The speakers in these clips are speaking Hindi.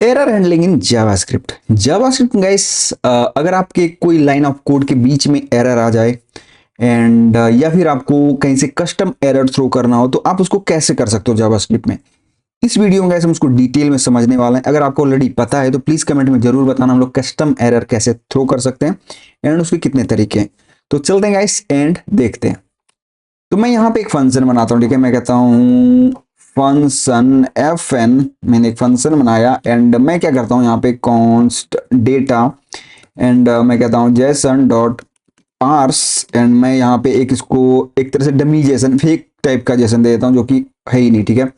Error handling in JavaScript. JavaScript guys, अगर आपके कोई लाइन ऑफ कोड के बीच में एरर आ जाए एंड या फिर आपको कहीं से कस्टम एरर थ्रो करना हो तो आप उसको कैसे कर सकते हो जावास्क्रिप्ट में। इस वीडियो में गाइस हम उसको डिटेल में समझने वाले हैं। अगर आपको ऑलरेडी पता है तो प्लीज कमेंट में जरूर बताना हम लोग कस्टम एरर कैसे थ्रो कर सकते हैं एंड उसके कितने तरीके हैं। तो चलते हैं गाइस एंड देखते हैं। तो मैं यहाँ पे एक फंक्शन बनाता हूँ, ठीक है। मैं कहता हूँ फंक्शन fn, मैंने एक फंक्शन बनाया एंड मैं क्या करता हूँ यहाँ पे कॉन्स्ट डेटा एंड मैं कहता हूँ जेसन डॉट पार्स एंड मैं यहाँ पे एक इसको एक तरह से डमी जेसन, फेक टाइप का जेसन दे देता हूँ जो कि है ही नहीं, ठीक है।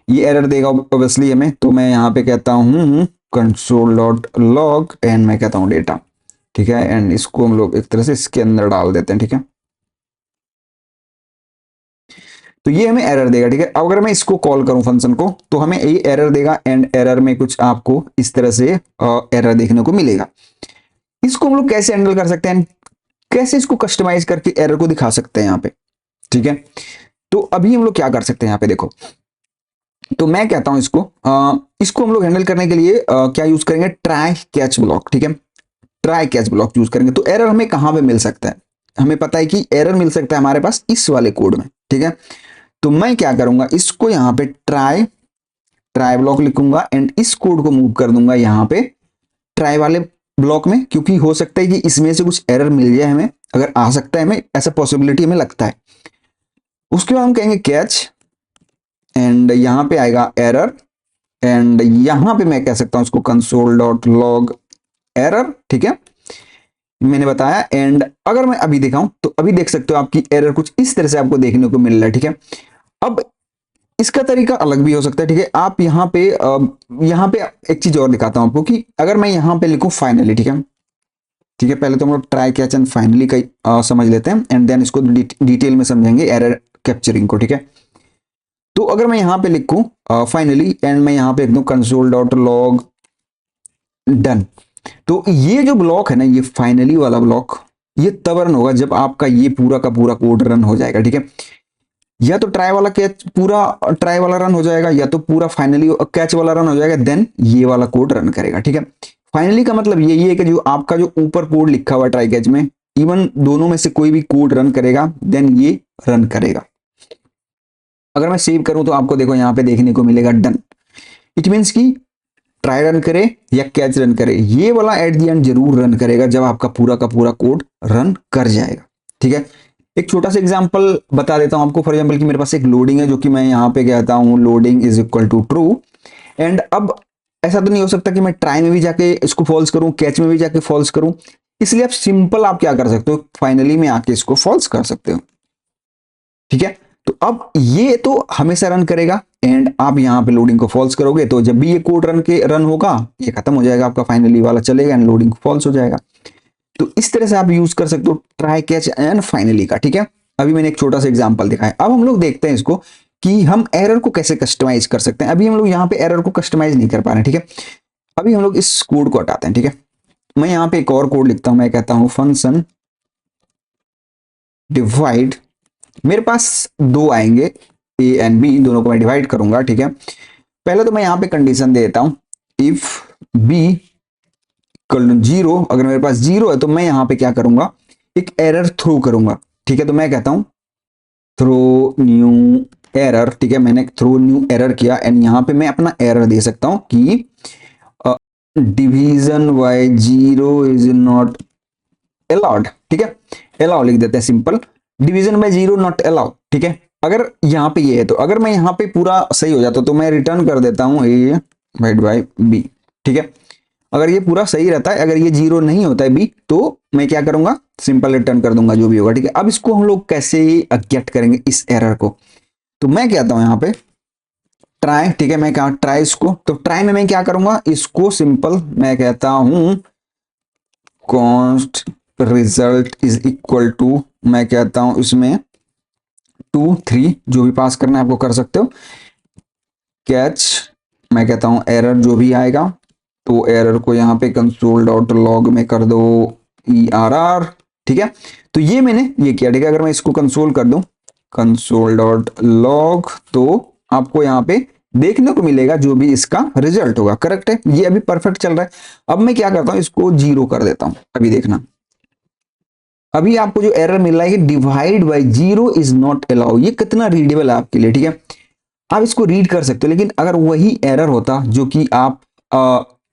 ये एरर देगा ऑब्वियसली हमें, तो मैं यहाँ पे कहता हूँ कंसोल डॉट लॉग एंड मैं कहता हूँ डेटा, ठीक है। एंड इसको हम लोग एक तरह से इसके अंदर डाल देते हैं, ठीक है। तो ये हमें एरर देगा, ठीक है। अगर मैं इसको कॉल करूं फंक्शन को तो हमें ये एरर देगा एंड एरर में कुछ आपको इस तरह से एरर देखने को मिलेगा। इसको हम लोग कैसे हैंडल कर सकते हैं, कैसे इसको कस्टमाइज करके एरर को दिखा सकते हैं यहाँ पे, ठीक है। तो अभी हम लोग क्या कर सकते हैं यहाँ पे देखो। तो मैं कहता हूं इसको हम लोग हैंडल करने के लिए क्या यूज करेंगे, ट्राई कैच ब्लॉक, ठीक है। ट्राई कैच ब्लॉक यूज करेंगे। तो एरर हमें कहां पे मिल सकता है, हमें पता है कि एरर मिल सकता है हमारे पास इस वाले कोड में, ठीक है। तो मैं क्या करूंगा, इसको यहाँ पे ट्राई ट्राई ब्लॉक लिखूंगा एंड इस कोड को मूव कर दूंगा यहाँ पे ट्राई वाले ब्लॉक में, क्योंकि हो सकता है कि इसमें से कुछ एरर मिल जाए हमें, अगर आ सकता है हमें, ऐसा पॉसिबिलिटी हमें लगता है। उसके बाद हम कहेंगे कैच एंड यहाँ पे आएगा एरर एंड यहाँ पे मैं कह सकता हूँ इसको कंसोल डॉट लॉग एरर, ठीक है, मैंने बताया। एंड अगर मैं अभी दिखाऊं तो अभी देख सकते हो आपकी एरर कुछ इस तरह से आपको देखने को मिल रहा है, ठीक है। अब इसका तरीका अलग भी हो सकता है, ठीक है। आप यहाँ पे एक चीज और दिखाता हूं आपको कि अगर मैं यहाँ पे लिखूं फाइनली, ठीक है, ठीक है। पहले तो हम लोग ट्राई कैच एंड फाइनली का समझ लेते हैं एंड देन इसको डिटेल में समझेंगे एरर कैप्चरिंग को, ठीक है। तो अगर मैं यहाँ पे लिखूं फाइनली एंड मैं यहाँ पे लिख दूं कंसोल डॉट लॉग डन, तो ये जो ब्लॉक है ना, ये फाइनली वाला ब्लॉक, ये तब रन होगा जब आपका ये पूरा का पूरा कोड रन हो जाएगा, ठीक है। या तो ट्राई वाला कैच पूरा ट्राई वाला रन हो जाएगा या तो पूरा फाइनली कैच वाला रन हो जाएगा, देन ये वाला कोड रन करेगा, ठीक है। फाइनली का मतलब यही है कि जो आपका जो ऊपर कोड लिखा हुआ है ट्राई कैच में, इवन दोनों में से कोई भी कोड रन करेगा देन ये रन करेगा। अगर मैं सेव करूं तो आपको देखो यहाँ पे देखने को मिलेगा डन। इट मीन्स की ट्राई रन करे या कैच रन करे, ये वाला एट द एंड जरूर रन करेगा जब आपका पूरा का पूरा कोड रन कर जाएगा, ठीक है। एक छोटा सा एग्जांपल बता देता हूं आपको। फॉर एग्जांपल कि मेरे पास एक लोडिंग है जो कि मैं यहाँ पे कहता हूं loading is equal to true and अब ऐसा तो नहीं हो सकता कि मैं ट्राई में भी जाके इसको फॉल्स करूं, कैच में भी जाके फॉल्स करूं, इसलिए आप सिंपल आप क्या कर सकते हो, फाइनली में आके इसको फॉल्स कर सकते हो, ठीक है। तो अब ये तो हमेशा रन करेगा एंड आप यहाँ पे लोडिंग को फॉल्स करोगे तो जब भी ये कोड रन होगा ये खत्म हो जाएगा, आपका फाइनली वाला चलेगा एंड लोडिंग फॉल्स हो जाएगा। तो इस तरह से आप यूज कर सकते हो ट्राई कैच एंड फाइनली का, ठीक है। अभी मैंने एक छोटा सा एग्जांपल दिखाया। अब हम लोग देखते हैं इसको कि हम एरर को कैसे कस्टमाइज कर सकते हैं। अभी हम लोग यहाँ पे एरर को कस्टमाइज नहीं कर पा रहे हैं, ठीक है। अभी हम लोग इस कोड को हटाते हैं, ठीक है। मैं यहाँ पे एक और कोड लिखता हूं, मैं कहता हूं फंक्शन डिवाइड। मेरे पास दो आएंगे ए एंड बी, दोनों को मैं डिवाइड करूंगा, ठीक है। पहले तो मैं यहाँ पे कंडीशन दे देता हूं इफ बी जीरो, अगर मेरे पास जीरो है तो मैं यहाँ पे क्या करूंगा, एक एरर थ्रो करूंगा, ठीक है। तो मैं कहता हूं थ्रो न्यू एरर, ठीक है। मैंने थ्रो न्यू एरर किया एंड यहाँ पे मैं अपना एरर दे सकता हूं कि division by zero is not allowed, ठीक है। अलाउ लिख देते हैं simple, division by zero not allow, ठीक है। अगर यहाँ पे ये है तो अगर मैं यहाँ पे पूरा सही हो जाता तो मैं रिटर्न कर देता हूँ ए डिवाइड बाय बी, ठीक है। अगर ये पूरा सही रहता है, अगर ये जीरो नहीं होता है बी, तो मैं क्या करूंगा, सिंपल रिटर्न कर दूंगा जो भी होगा, ठीक है। अब इसको हम लोग कैसे गेट करेंगे इस एरर को, तो मैं कहता हूं यहाँ पे ट्राई, ठीक है। मैं कहा ट्राई इसको, तो ट्राई में मैं क्या करूंगा, इसको सिंपल मैं कहता हूं const result is equal to, मैं कहता हूं इसमें 2 3 जो भी पास करना है आपको कर सकते हो। कैच मैं कहता हूं एरर जो भी आएगा तो एरर को यहाँ पे कंसोल डॉट लॉग में कर दो ERR, ठीक है। तो ये मैंने ये किया, ठीक है। अगर मैं इसको कंसोल कर दूं कंसोल डॉट लॉग तो आपको यहाँ पे देखने को मिलेगा जो भी इसका रिजल्ट होगा। करेक्ट है, ये अभी परफेक्ट चल रहा है। अब मैं क्या करता हूं, इसको 0 कर देता हूं। अभी देखना, अभी आपको जो एरर मिल रहा है कि divide by 0 is not allow, ये कितना रीडेबल है आपके लिए। ठीक है, आप इसको रीड कर सकते हो, लेकिन अगर वही एरर होता जो कि आप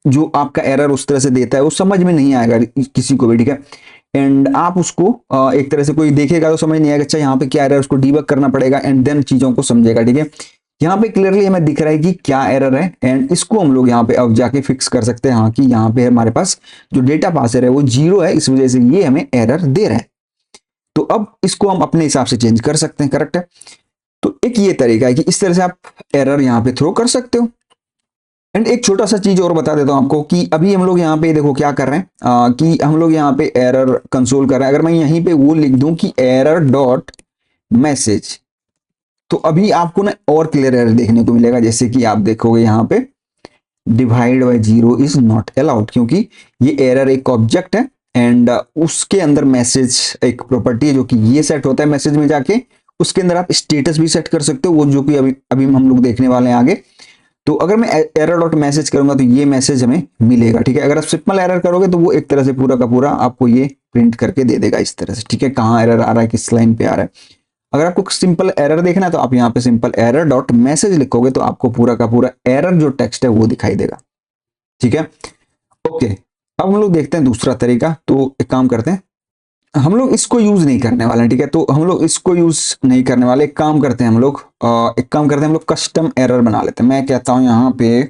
जो आपका एरर उस तरह से देता है वो समझ में नहीं आएगा किसी को भी। ठीक है, एंड आप उसको एक तरह से कोई देखेगा तो समझ नहीं आएगा, अच्छा यहाँ पे क्या एरर है, उसको डीबग करना पड़ेगा एंड देन चीजों को समझेगा। ठीक है, यहाँ पे क्लियरली हमें दिख रहा है कि क्या एरर है एंड इसको हम लोग यहाँ पे अब जाके फिक्स कर सकते हैं। हाँ, कि यहाँ पे हमारे पास जो डेटा पासर है वो 0 है, इस वजह से ये हमें एरर दे रहा है। तो अब इसको हम अपने हिसाब से चेंज कर सकते हैं। करेक्ट है, तो एक ये तरीका है कि इस तरह से आप एरर यहाँ पे थ्रो कर सकते हो। एंड एक छोटा सा चीज और बता देता हूं आपको कि अभी हम लोग यहाँ पे देखो क्या कर रहे हैं, कि हम लोग यहाँ पे एरर कंसोल कर रहे हैं। अगर मैं यहीं पे वो लिख दूं कि एरर डॉट मैसेज, तो अभी आपको ना और क्लियर एरर देखने को मिलेगा। जैसे कि आप देखोगे यहाँ पे divide by 0 is not allowed, क्योंकि ये एरर एक ऑब्जेक्ट है एंड उसके अंदर मैसेज एक प्रॉपर्टी है जो कि ये सेट होता है मैसेज में जाके। उसके अंदर आप स्टेटस भी सेट कर सकते हो, वो जो कि अभी अभी हम लोग देखने वाले हैं आगे। तो अगर मैं एरर डॉट मैसेज करूंगा तो ये मैसेज हमें मिलेगा। ठीक है, अगर आप सिंपल एरर करोगे तो वो एक तरह से पूरा का पूरा आपको ये प्रिंट करके दे देगा इस तरह से। ठीक है, कहाँ एरर आ रहा है, किस लाइन पे आ रहा है। अगर आपको सिंपल एरर देखना है तो आप यहाँ पे सिंपल एरर डॉट मैसेज लिखोगे तो आपको पूरा का पूरा एरर जो टेक्स्ट है वो दिखाई देगा। ठीक है, ओके। अब हम लोग देखते हैं दूसरा तरीका। तो एक काम करते हैं, हम लोग इसको यूज नहीं करने वाले हैं। ठीक है, तो हम लोग इसको यूज नहीं करने वाले। एक काम करते हैं हम लोग, हम लोग कस्टम एरर बना लेते हैं। मैं कहता हूं यहाँ पे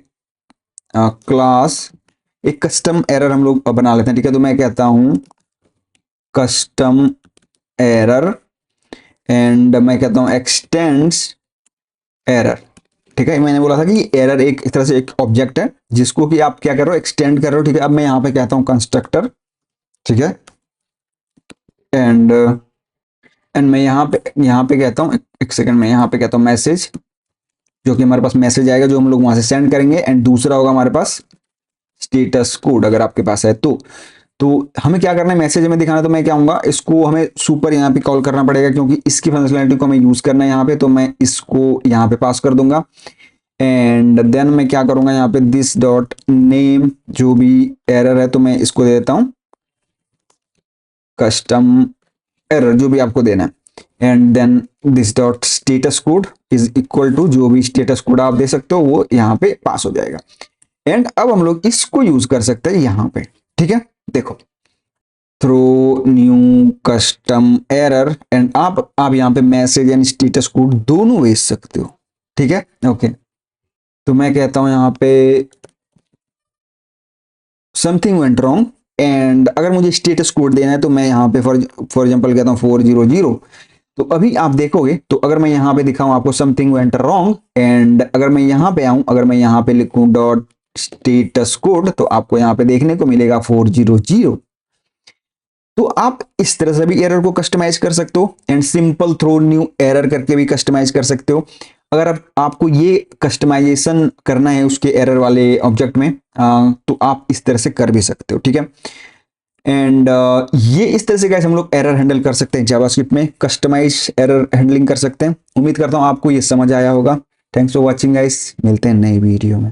क्लास एक कस्टम एरर हम लोग बना लेते हैं। ठीक है, तो मैं कहता हूं कस्टम एरर एंड मैं कहता हूं एक्सटेंड्स एरर। ठीक है, मैंने बोला था कि एरर एक इस तरह से एक ऑब्जेक्ट है जिसको कि आप क्या कर रहे हो, एक्सटेंड कर रहे हो। ठीक है, अब मैं यहाँ पे कहता हूं कंस्ट्रक्टर। ठीक है, एंड मैं यहाँ पे कहता हूँ, एक सेकंड में यहाँ पे कहता हूँ मैसेज, जो कि हमारे पास मैसेज आएगा जो हम लोग वहां से सेंड करेंगे। एंड दूसरा होगा हमारे पास स्टेटस कोड, अगर आपके पास है तो हमें क्या करना है, मैसेज में दिखाना। तो मैं क्या आऊंगा, इसको हमें सुपर यहाँ पे कॉल करना पड़ेगा क्योंकि इसकी फंक्शनैलिटी को हमें यूज करना है यहाँ पे। तो मैं इसको यहाँ पे पास कर दूंगा एंड देन मैं क्या करूंगा, यहाँ पे दिस डॉट नेम जो भी एरर है तो मैं इसको दे देता हूं कस्टम एरर, जो भी आपको देना है। And then this dot status code is equal to जो भी स्टेटस कोड आप दे सकते हो वो यहाँ पे पास हो जाएगा। एंड अब हम लोग इसको यूज कर सकते हैं यहाँ पे। ठीक है, देखो throw new custom error and आप यहाँ पे मैसेज एंड स्टेटस कोड दोनों भेज सकते हो। ठीक है, ओके। तो मैं कहता हूं यहाँ पे समथिंग वेंट रॉन्ग एंड अगर मुझे स्टेटस कोड देना है तो मैं यहाँ पे फॉर एग्जांपल कहता हूँ 400। तो अभी आप देखोगे तो अगर मैं यहाँ पे दिखाऊं आपको समथिंग वेंट रॉन्ग एंड अगर मैं यहाँ पे आऊं, अगर मैं यहाँ पे लिखूं डॉट स्टेटस कोड तो आपको यहाँ पे देखने को मिलेगा 400। तो आप इस तरह से भी एरर को कस्टमाइज कर सकते हो and simple throw new error करके भी कस्टमाइज कर सकते हो। अगर आपको ये कस्टमाइजेशन करना है उसके एरर वाले ऑब्जेक्ट में तो आप इस तरह से कर भी सकते हो। ठीक है, एंड ये इस तरह से गाइस हम लोग एरर हैंडल कर सकते हैं जावास्क्रिप्ट में, कस्टमाइज एरर हैंडलिंग कर सकते हैं। उम्मीद करता हूं आपको ये समझ आया होगा। थैंक्स फॉर वॉचिंग गाइस, मिलते हैं नई वीडियो में।